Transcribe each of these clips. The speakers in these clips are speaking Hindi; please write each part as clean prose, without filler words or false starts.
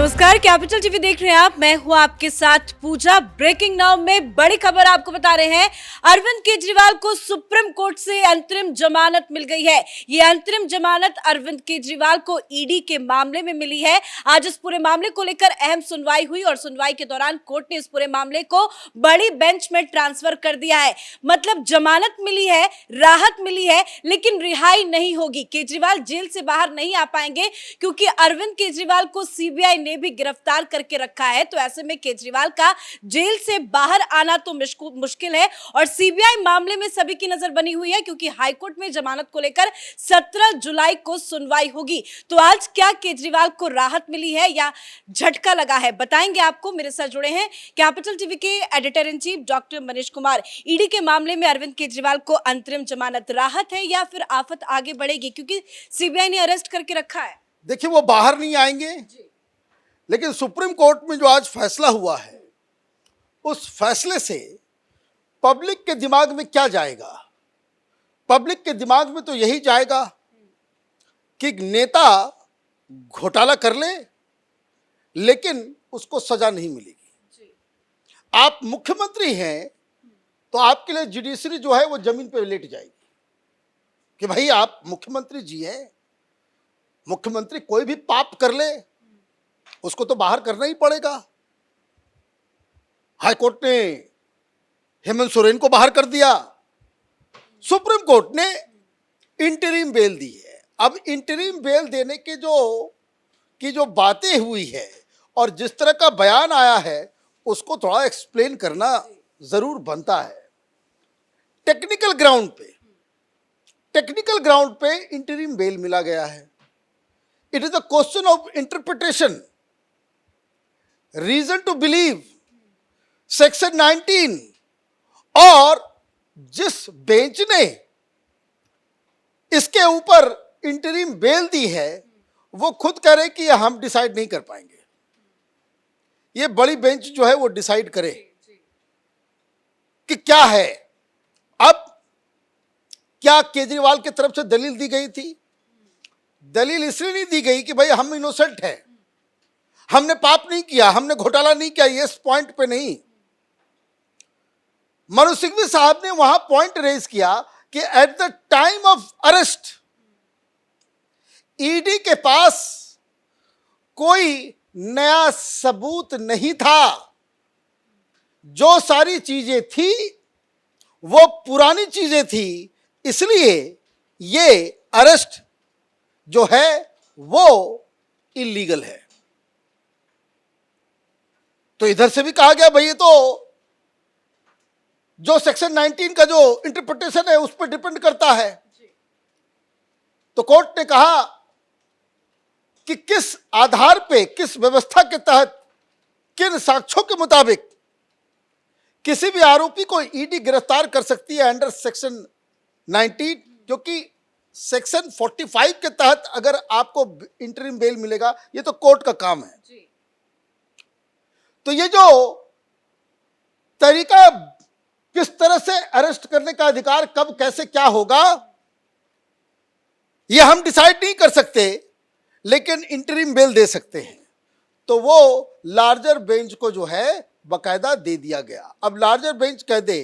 नमस्कार, कैपिटल टीवी देख रहे हैं आप। मैं हूं आपके साथ पूजा। ब्रेकिंग नाउ में बड़ी खबर आपको बता रहे हैं। अरविंद केजरीवाल को सुप्रीम कोर्ट से अंतरिम जमानत मिल गई है। ये अंतरिम जमानत अरविंद केजरीवाल को ईडी के मामले में मिली है। आज इस पूरे मामले को लेकर अहम सुनवाई हुई और सुनवाई के दौरान कोर्ट ने इस पूरे मामले को बड़ी बेंच में ट्रांसफर कर दिया है। मतलब जमानत मिली है, राहत मिली है, लेकिन रिहाई नहीं होगी। केजरीवाल जेल से बाहर नहीं आ पाएंगे क्योंकि अरविंद केजरीवाल को सीबीआई ने भी गिरफ्तार करके रखा है। तो ऐसे में केजरीवाल का जेल से बाहर आना तो मुश्किल है और सीबीआई मामले में सभी की नजर बनी हुई है क्योंकि हाईकोर्ट में जमानत को लेकर 17 जुलाई को सुनवाई होगी। तो आज क्या केजरीवाल को राहत मिली है या झटका लगा है, बताएंगे आपको। मेरे साथ जुड़े हैं कैपिटल टीवी के editor in chief doctor Manish Kumar. ED के मामले में अरविंद केजरीवाल को अंतरिम जमानत राहत है या फिर आफत आगे बढ़ेगी क्योंकि सीबीआई ने अरेस्ट करके रखा है? देखिए, वो बाहर नहीं आएंगे, लेकिन सुप्रीम कोर्ट में जो आज फैसला हुआ है उस फैसले से पब्लिक के दिमाग में क्या जाएगा? पब्लिक के दिमाग में तो यही जाएगा कि नेता घोटाला कर ले लेकिन उसको सजा नहीं मिलेगी। आप मुख्यमंत्री हैं तो आपके लिए जुडिशरी जो है वो जमीन पे लेट जाएगी कि भाई आप मुख्यमंत्री जी हैं। मुख्यमंत्री कोई भी पाप कर ले उसको तो बाहर करना ही पड़ेगा। हाईकोर्ट ने हेमंत सोरेन को बाहर कर दिया, सुप्रीम कोर्ट ने इंटरिम बेल दी है। अब इंटरिम बेल देने के जो बातें हुई है और जिस तरह का बयान आया है उसको थोड़ा एक्सप्लेन करना जरूर बनता है। टेक्निकल ग्राउंड पे इंटरिम बेल मिला गया है। It is a question of interpretation. Reason to believe section 19 और जिस बेंच ने इसके ऊपर इंटरिम बेल दी है वो खुद कह रहे कि हम डिसाइड नहीं कर पाएंगे। ये बड़ी बेंच जो है वो डिसाइड करे कि क्या है। अब क्या केजरीवाल की तरफ से दलील दी गई थी? दलील इसलिए नहीं दी गई कि भाई हम इनोसेंट हैं, हमने पाप नहीं किया, हमने घोटाला नहीं किया। ये पॉइंट पे नहीं। मनोज सिंघवी साहब ने वहां पॉइंट रेज किया कि at the time of arrest ED के पास कोई नया सबूत नहीं था। जो सारी चीजें थी वो पुरानी चीजें थी, इसलिए ये अरेस्ट जो है वो इलीगल है। तो इधर से भी कहा गया भाई ये तो जो सेक्शन 19 का जो इंटरप्रिटेशन है उस पर डिपेंड करता है। तो कोर्ट ने कहा कि किस आधार पे, किस व्यवस्था के तहत, किन साक्ष्यों के मुताबिक किसी भी आरोपी को ईडी गिरफ्तार कर सकती है अंडर सेक्शन 19, क्योंकि सेक्शन 45 के तहत अगर आपको इंटरिम बेल मिलेगा ये तो कोर्ट का काम है। तो ये जो तरीका, किस तरह से अरेस्ट करने का अधिकार, कब कैसे क्या होगा, ये हम डिसाइड नहीं कर सकते, लेकिन इंटरिम बेल दे सकते हैं। तो वो लार्जर बेंच को जो है बकायदा दे दिया गया। अब लार्जर बेंच कह दे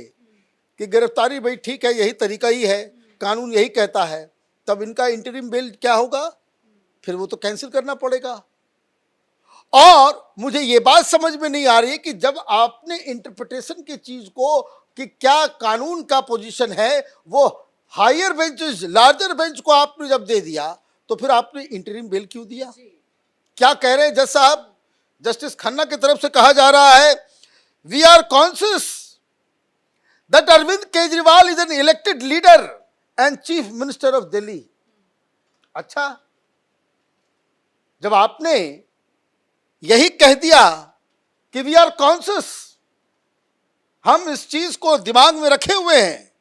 कि गिरफ्तारी भाई ठीक है, यही तरीका ही है, कानून यही कहता है, तब इनका इंटरिम बेल क्या होगा? फिर वो तो कैंसिल करना पड़ेगा। और मुझे ये बात समझ में नहीं आ रही है कि जब आपने इंटरप्रिटेशन की चीज को कि क्या कानून का पोजीशन है, वो हायर बेंचेस, लार्जर बेंच को आपने जब दे दिया तो फिर आपने इंटरिम बेल क्यों दिया? क्या कह रहे हैं जज साहब? जस्टिस खन्ना की तरफ से कहा जा रहा है, we are conscious that Arvind Kejriwal is an elected leader and chief minister of Delhi. अच्छा, जब आपने यही कह दिया कि वी आर कॉन्शियस, हम इस चीज को दिमाग में रखे हुए हैं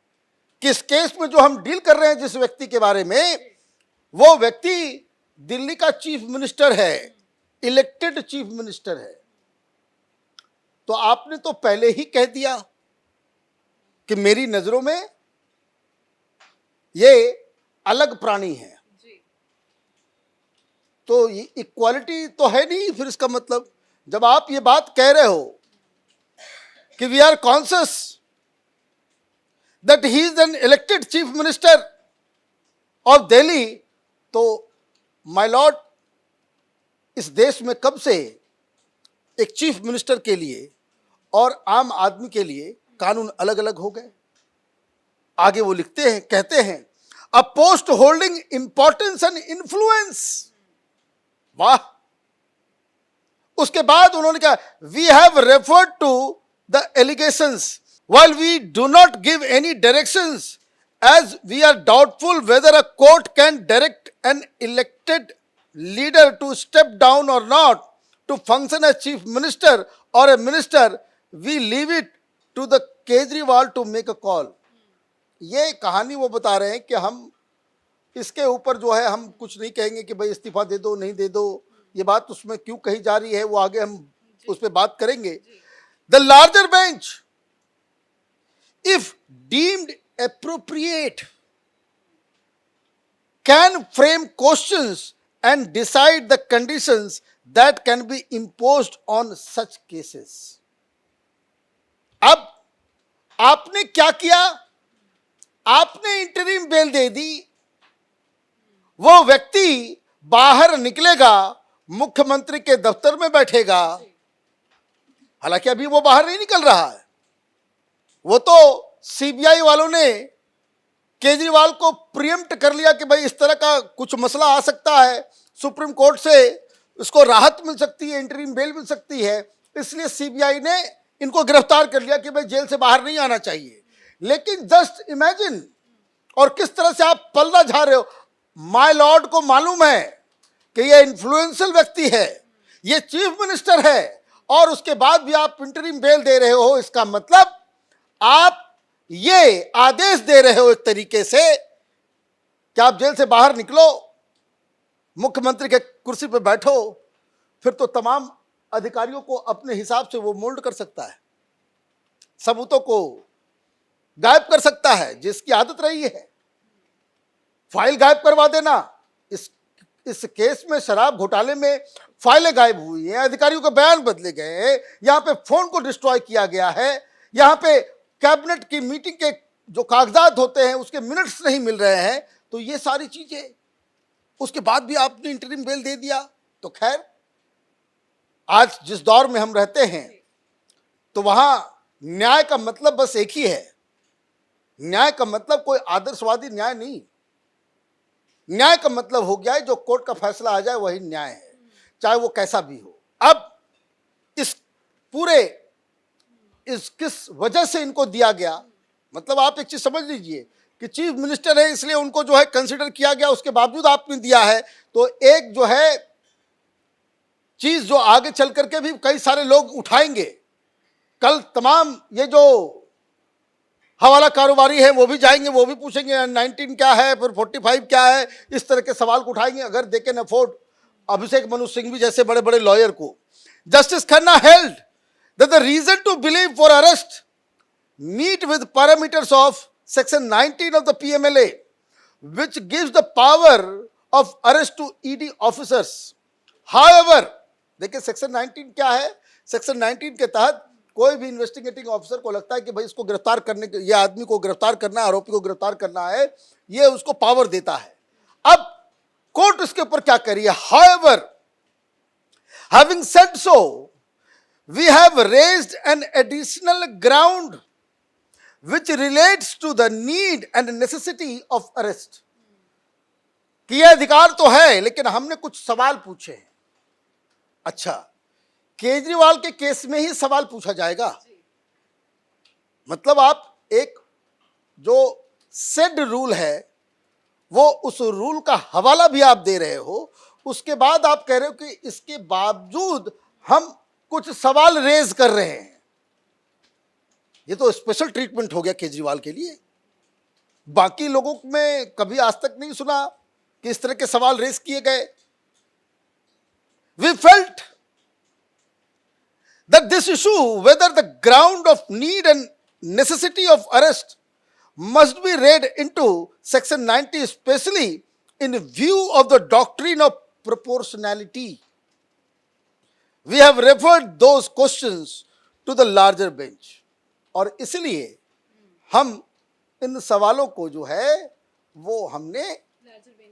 कि इस केस में जो हम डील कर रहे हैं जिस व्यक्ति के बारे में, वो व्यक्ति दिल्ली का चीफ मिनिस्टर है, इलेक्टेड चीफ मिनिस्टर है, तो आपने तो पहले ही कह दिया कि मेरी नजरों में ये अलग प्राणी है। तो इक्वालिटी तो है नहीं। फिर इसका मतलब जब आप ये बात कह रहे हो कि we are conscious that he is an elected chief minister of Delhi, तो माय लॉर्ड, इस देश में कब से एक चीफ मिनिस्टर के लिए और आम आदमी के लिए कानून अलग अलग हो गए? आगे वो लिखते हैं, कहते हैं, a post holding importance and influence. वाह! उसके बाद उन्होंने कहा, we have referred to the allegations while we do not give any directions as we are doubtful whether a court can direct an elected leader to step down or not to function as chief minister or a minister, we leave it to the Kejriwal to make a call. ये कहानी वो बता रहे हैं कि हम इसके ऊपर जो है हम कुछ नहीं कहेंगे कि भाई इस्तीफा दे दो, नहीं दे दो, ये बात उसमें क्यों कही जा रही है वो आगे हम उस पर बात करेंगे। The larger bench if deemed appropriate can frame questions and decide the conditions that can be imposed on such cases. अब आपने क्या किया? आपने इंटरिम बेल दे दी, वो व्यक्ति बाहर निकलेगा, मुख्यमंत्री के दफ्तर में बैठेगा। हालांकि अभी वो बाहर नहीं निकल रहा है, वो तो सीबीआई वालों ने केजरीवाल को प्रियम्प्ट कर लिया कि भाई इस तरह का कुछ मसला आ सकता है, सुप्रीम कोर्ट से इसको राहत मिल सकती है, इंटरिम बेल मिल सकती है, इसलिए सीबीआई ने इनको गिरफ्तार कर लिया कि भाई जेल से बाहर नहीं आना चाहिए। लेकिन जस्ट इमेजिन, और किस तरह से आप पलड़ा झाड़ रहे हो। माय लॉर्ड को मालूम है कि ये इन्फ्लुएंशियल व्यक्ति है, ये चीफ मिनिस्टर है, और उसके बाद भी आप इंटरिम बेल दे रहे हो। इसका मतलब आप ये आदेश दे रहे हो एक तरीके से कि आप जेल से बाहर निकलो, मुख्यमंत्री के कुर्सी पर बैठो, फिर तो तमाम अधिकारियों को अपने हिसाब से वो मोल्ड कर सकता है, सबूतों को गायब कर सकता है, जिसकी आदत रही है, फाइल गायब करवा देना। इस केस में, शराब घोटाले में फाइलें गायब हुई हैं, अधिकारियों के बयान बदले गए, यहां पे फोन को डिस्ट्रॉय किया गया है, यहां पे कैबिनेट की मीटिंग के जो कागजात होते हैं उसके मिनट्स नहीं मिल रहे हैं। तो ये सारी चीजें, उसके बाद भी आपने इंटरिम बेल दे दिया। तो खैर, आज जिस दौर में हम रहते हैं तो वहां न्याय का मतलब बस एक ही है। न्याय का मतलब कोई आदर्शवादी न्याय नहीं, न्याय का मतलब हो गया है जो कोर्ट का फैसला आ जाए वही न्याय है, चाहे वो कैसा भी हो। अब इस पूरे किस वजह से इनको दिया गया, मतलब आप एक चीज समझ लीजिए कि चीफ मिनिस्टर है इसलिए उनको जो है कंसिडर किया गया, उसके बावजूद आपने दिया है। तो एक जो है चीज जो आगे चल करके भी कई सारे लोग उठाएंगे। कल तमाम ये जो हवाला कारोबारी है वो भी जाएंगे, वो भी पूछेंगे 19 क्या है, फिर 45 क्या है, इस तरह के सवाल को उठाएंगे। अगर they can afford Abhishek Manu Singhvi जैसे बड़े बड़े लॉयर को। Justice Khanna held that the reason to believe for arrest meet with parameters of section 19 of the PMLA, which gives the power of arrest to ED officers. However, देखिए सेक्शन 19 क्या है? सेक्शन 19 के तहत कोई भी इन्वेस्टिगेटिंग ऑफिसर को लगता है कि भाई इसको गिरफ्तार करने के, ये आदमी को गिरफ्तार करना है, आरोपी को गिरफ्तार करना है, ये उसको पावर देता है। अब कोर्ट इसके ऊपर क्या करी है? However, having said so, we have raised an additional ground which relates to the need and necessity of arrest. कि यह अधिकार तो है, लेकिन हमने कुछ सवाल पूछे हैं। अच्छा, केजरीवाल के केस में ही सवाल पूछा जाएगा? मतलब आप एक जो सेड रूल है वो उस रूल का हवाला भी आप दे रहे हो, उसके बाद आप कह रहे हो कि इसके बावजूद हम कुछ सवाल रेज कर रहे हैं। ये तो स्पेशल ट्रीटमेंट हो गया केजरीवाल के लिए। बाकी लोगों में कभी आज तक नहीं सुना कि इस तरह के सवाल रेज किए गए। We felt that this issue whether the ground of need and necessity of arrest must be read into section 90, especially in view of the doctrine of proportionality. We have referred those questions to the larger bench. और इसलिए हम इन सवालों को जो है वो हमने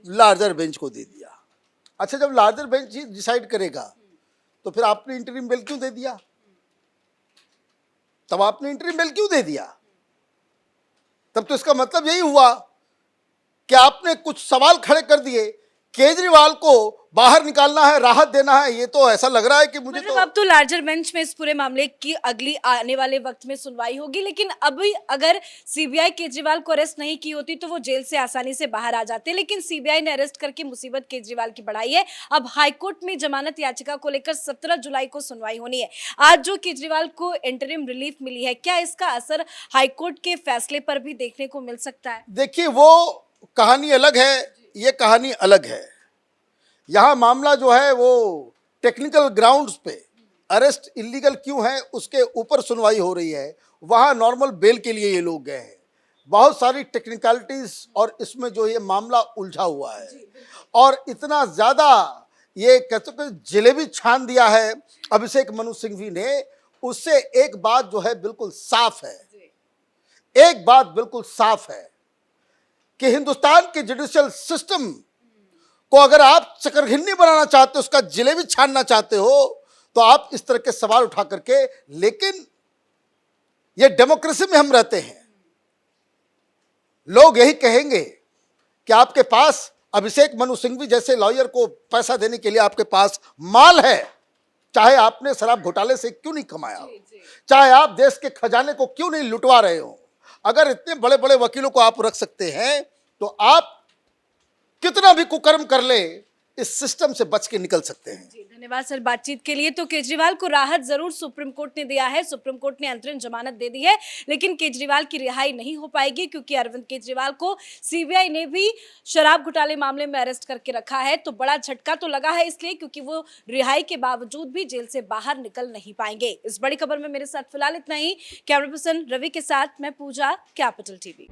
लार्जर बेंच को दे दिया। अच्छा, जब लार्जर बेंच ही डिसाइड करेगा तो फिर आपने इंटरिम बेल क्यों दे दिया? तब आपने इंटरिम बेल क्यों दे दिया? तब तो इसका मतलब यही हुआ कि आपने कुछ सवाल खड़े कर दिए, केजरीवाल को बाहर निकालना है, राहत देना है। ये तो ऐसा लग रहा है कि मुझे मतलब अब तो लार्जर बेंच में इस पूरे मामले की अगली आने वाले वक्त में सुनवाई होगी, लेकिन अभी अगर सीबीआई केजरीवाल को अरेस्ट नहीं की होती तो वो जेल से आसानी से बाहर आ जाते, लेकिन सीबीआई ने अरेस्ट करके मुसीबत केजरीवाल की बढ़ाई है। अब हाईकोर्ट में जमानत याचिका को लेकर 17 जुलाई को सुनवाई होनी है। आज जो केजरीवाल को इंटरिम रिलीफ मिली है, क्या इसका असर हाईकोर्ट के फैसले पर भी देखने को मिल सकता है? देखिए, वो कहानी अलग है, ये कहानी अलग है। यहाँ मामला जो है वो टेक्निकल ग्राउंड्स पे अरेस्ट इलीगल क्यों है उसके ऊपर सुनवाई हो रही है। वहाँ नॉर्मल बेल के लिए ये लोग गए हैं। बहुत सारी टेक्निकलिटीज और इसमें जो ये मामला उलझा हुआ है और इतना ज़्यादा ये कहते कि जलेबी छान दिया है अभिषेक मनु सिंघवी ने। उससे एक बात जो है बिल्कुल साफ है, एक बात बिल्कुल साफ है कि हिंदुस्तान के जुडिशियल सिस्टम को अगर आप चकरघिन्नी बनाना चाहते हो, उसका जलेबी छानना चाहते हो, तो आप इस तरह के सवाल उठा करके, लेकिन ये डेमोक्रेसी में हम रहते हैं। लोग यही कहेंगे कि आपके पास अभिषेक मनु सिंघवी जैसे लॉयर को पैसा देने के लिए आपके पास माल है, चाहे आपने शराब घोटाले से क्यों नहीं कमाया हो, चाहे आप देश के खजाने को क्यों नहीं लुटवा रहे हो। अगर इतने बड़े बड़े वकीलों को आप रख सकते हैं तो आप कितना भी कुकर्म कर ले, इस सिस्टम से बच के निकल सकते हैं। जी, धन्यवाद सर बातचीत के लिए। तो केजरीवाल को राहत जरूर सुप्रीम कोर्ट ने दिया है, सुप्रीम कोर्ट ने अंतरिम जमानत दे दी है, लेकिन केजरीवाल की रिहाई नहीं हो पाएगी क्योंकि अरविंद केजरीवाल को सीबीआई ने भी शराब घोटाले मामले में अरेस्ट करके रखा है। तो बड़ा झटका तो लगा है इसलिए क्योंकि वो रिहाई के बावजूद भी जेल से बाहर निकल नहीं पाएंगे। इस बड़ी खबर में मेरे साथ फिलहाल इतना ही। कैमरा पर्सन रवि के साथ मैं पूजा, कैपिटल टीवी।